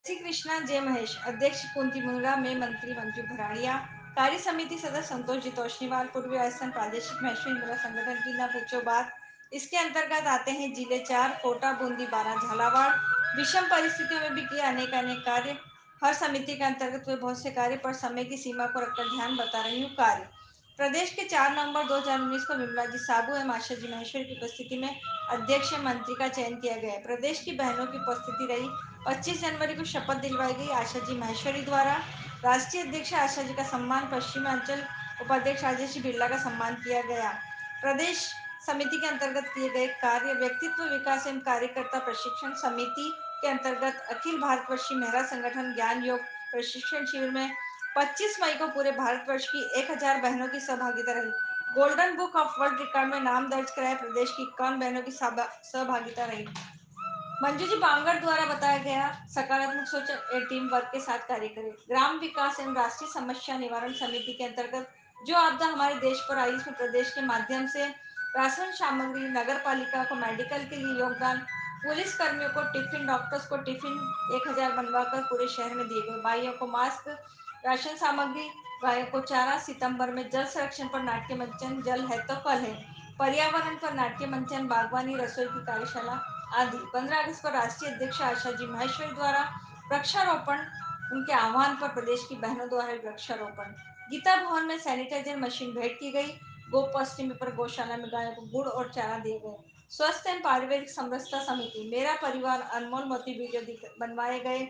श्री कृष्णा जय महेश, अध्यक्ष कुंती मुंगला में मंत्री मंजू भराड़िया, कार्य समिति सदस्य संतोष जी तोशनीवाल, पूर्वी राजस्थान प्रादेशिक महेश्वरी महिला संगठन की न पूछो बात। इसके अंतर्गत आते हैं जिले 4 कोटा, बूंदी, बारा, झालावाड़। विषम परिस्थितियों में भी किए अनेक अनेक कार्य। हर समिति के अंतर्गत हुए बहुत से कार्य पर समय की सीमा को रखकर ध्यान बता रही हूँ कार्य। प्रदेश के 4 नवंबर 2019 को विमला जी साबू एवं आशा जी महेश्वरी की उपस्थिति में अध्यक्ष मंत्री का चयन किया गया। प्रदेश की बहनों की उपस्थिति रही। 25 जनवरी को शपथ दिलवाई गई आशा जी महेश्वरी द्वारा। राष्ट्रीय अध्यक्ष आशा जी का सम्मान, पश्चिमांचल उपाध्यक्ष राजेश जी बिरला का सम्मान किया गया। प्रदेश समिति के अंतर्गत किए गए कार्य। व्यक्तित्व विकास एवं कार्यकर्ता प्रशिक्षण समिति के अंतर्गत अखिल भारतवर्षीय महिला संगठन ज्ञान योग प्रशिक्षण शिविर में 25 मई को पूरे भारतवर्ष की 1000 बहनों की सहभागिता रही। Golden book of world record में नाम दर्ज कराया। प्रदेश की 51 बहनों की सहभागिता रही। मंजू जी बांगर द्वारा बताया गया सकारात्मक सोच टीम वर्क के साथ कार्य करें। ग्राम विकास एवं राष्ट्रीय समस्या निवारण समिति के अंतर्गत जो आपदा हमारे देश पर आई, इसमें प्रदेश के माध्यम से राशन सामग्री, नगर पालिका को मेडिकल के लिए योगदान, पुलिस कर्मियों को टिफिन, डॉक्टर्स को टिफिन 1000 बनवाकर पूरे शहर में दिए गए। भाइयों को मास्क, राशन सामग्री, गायों को चारा। सितंबर में जल संरक्षण पर नाट्य मंचन, जल है तो कल है, पर्यावरण पर नाट्य मंचन, बागवानी, रसोई की कार्यशाला आदि। 15 अगस्त पर राष्ट्रीय अध्यक्ष आशा जी महेश्वरी द्वारा वृक्षारोपण, उनके आह्वान पर प्रदेश की बहनों द्वारा वृक्षारोपण। गीता भवन में सैनिटाइजर मशीन भेंट की गई। गोपाष्टमी पर गौशाला में गायों को गुड़ और चारा दिए गए। स्वस्थ एवं पारिवारिक समरसता समिति, मेरा परिवार, अनमोल मोती वीडियो बनवाए गए।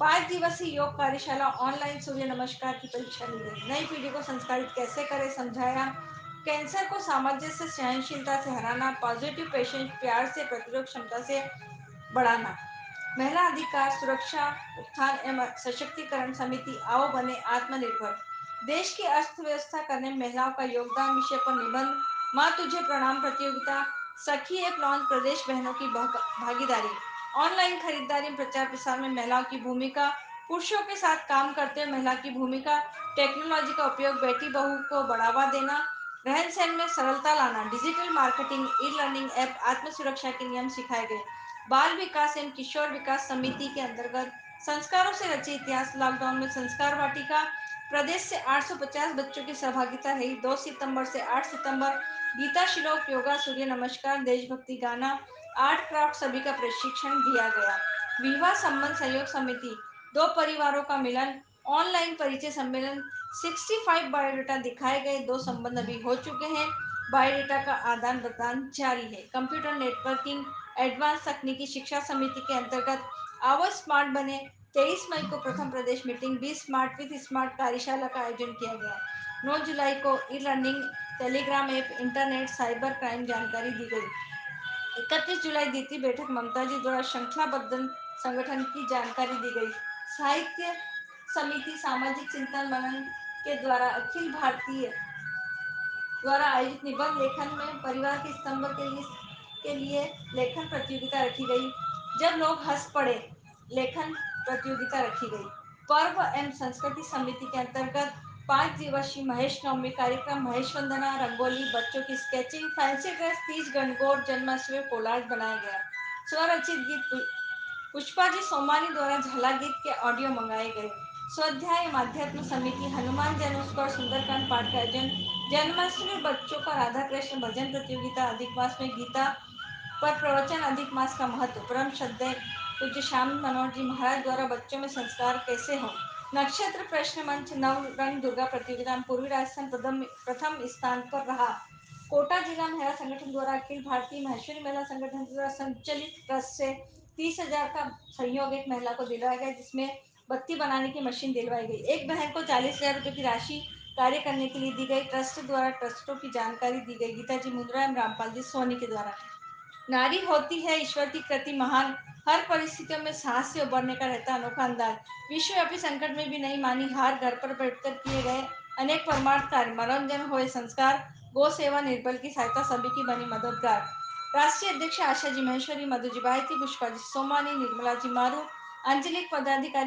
5 दिवसीय योग कार्यशाला, ऑनलाइन सूर्य नमस्कार की परीक्षा ली गई। नई पीढ़ी को संस्कारित कैसे करें समझाया। कैंसर को सामंजस्य, सहनशीलता से हराना, पॉजिटिव पेशेंट, प्यार से, प्रतिरोध क्षमता से बढ़ाना। महिला अधिकार, सुरक्षा, उत्थान एवं सशक्तिकरण समिति, आओ बने आत्मनिर्भर। देश की अर्थव्यवस्था करने में महिलाओं का योगदान विषय पर निबंध। माँ तुझे प्रणाम प्रतियोगिता, सखी ऐप लॉन्च, प्रदेश बहनों की भागीदारी। ऑनलाइन खरीदारी में प्रचार प्रसार में महिलाओं की भूमिका, पुरुषों के साथ काम करते हुए महिला की भूमिका, टेक्नोलॉजी का उपयोग, बेटी बहू को बढ़ावा देना, रहन सहन में सरलता लाना, digital marketing, e learning app, आत्म सुरक्षा के नियम सिखाए गए। बाल विकास एवं किशोर विकास समिति के अंतर्गत संस्कारों से रचे इतिहास, लॉकडाउन में संस्कार वाटिका। प्रदेश से 850 बच्चों की सहभागिता रही। 2 सितंबर से 8 सितंबर गीता श्लोक, योगा, सूर्य नमस्कार, देशभक्ति गाना, आर्ट क्राफ्ट सभी का प्रशिक्षण दिया गया। विवाह संबंध सहयोग समिति, 2 परिवारों का मिलन, ऑनलाइन परिचय सम्मेलन, 65 बायोडाटा दिखाए गए। 2 संबंध अभी हो चुके हैं। बायोडाटा का आदान प्रदान जारी है। कंप्यूटर नेटवर्किंग, एडवांस तकनीकी शिक्षा समिति के अंतर्गत आओ स्मार्ट बने। 23 मई को प्रथम प्रदेश मीटिंग, 20 स्मार्ट विथ स्मार्ट कार्यशाला का आयोजन किया गया। 9 जुलाई को e learning, Telegram app, internet, cyber crime जानकारी दी गई। 31 जुलाई द्वितीय बैठक, ममता जी द्वारा श्रृंखलाबद्ध संगठन की जानकारी दी गई। साहित्य समिति, सामाजिक चिंतन मनन के द्वारा अखिल भारतीय द्वारा आयोजित निबंध लेखन में परिवार के स्तंभ के लिए लेखन प्रतियोगिता रखी गई। जब लोग हंस पड़े, लेखन प्रतियोगिता रखी गई। पर्व एवं संस्कृति समिति के अंतर्गत 5 दिवसीय महेश नवमी कार्यक्रम, महेश वंदना, रंगोली, बच्चों की sketching, fancy dress, Teej, Gangaur, Janmashtami, collage बनाया गया। स्वरचित गीत पुष्पा जी सोमानी द्वारा झाला गीत के ऑडियो मंगाए गए। स्वाध्याय अध्यात्म समिति, हनुमान जन्मोत्सव और सुंदरकांड पाठ का आयोजन। जन्माष्टमी बच्चों का राधा कृष्ण भजन प्रतियोगिता। अधिक मास में गीता पर प्रवचन, अधिक मास का महत्व। परम श्रद्धेय पूज्य श्याम मनोहर जी महाराज द्वारा बच्चों में संस्कार कैसे हो। नक्षत्र प्रश्न मंच, नव रंग दुर्गा प्रतियोगिता में पूर्वी राजस्थान प्रथम स्थान पर रहा। कोटा जिला महिला संगठन द्वारा अखिल भारतीय महेश्वरी महिला संगठन द्वारा संचालित ट्रस्ट से 30,000 का सहयोग एक महिला को दिलवाया गया, जिसमें बत्ती बनाने की मशीन दिलवाई गई। एक बहन को 40,000 रुपए की राशि कार्य करने के लिए दी गई। ट्रस्ट द्वारा ट्रस्टों की जानकारी दी गई। गीता जी मुंद्रा एवं रामपाल जी सोनी के द्वारा। नारी होती है ईश्वर की कृति महान, हर परिस्थितियों में साहस से उबरने का रहता अनोखा अंदाज। विश्वव्यापी संकट में भी नहीं मानी हार, घर पर बैठकर किए गए अनेक परमार्थ कार्य, मनोरंजन हुए संस्कार, गौ सेवा, निर्बल की सहायता, सभी की बनी मददगार। राष्ट्रीय अध्यक्ष आशा जी महेश्वरी, मधु जी बायती, पुष्पा जी सोमानी, निर्मला जी मारू, अंजलि पदाधिकारी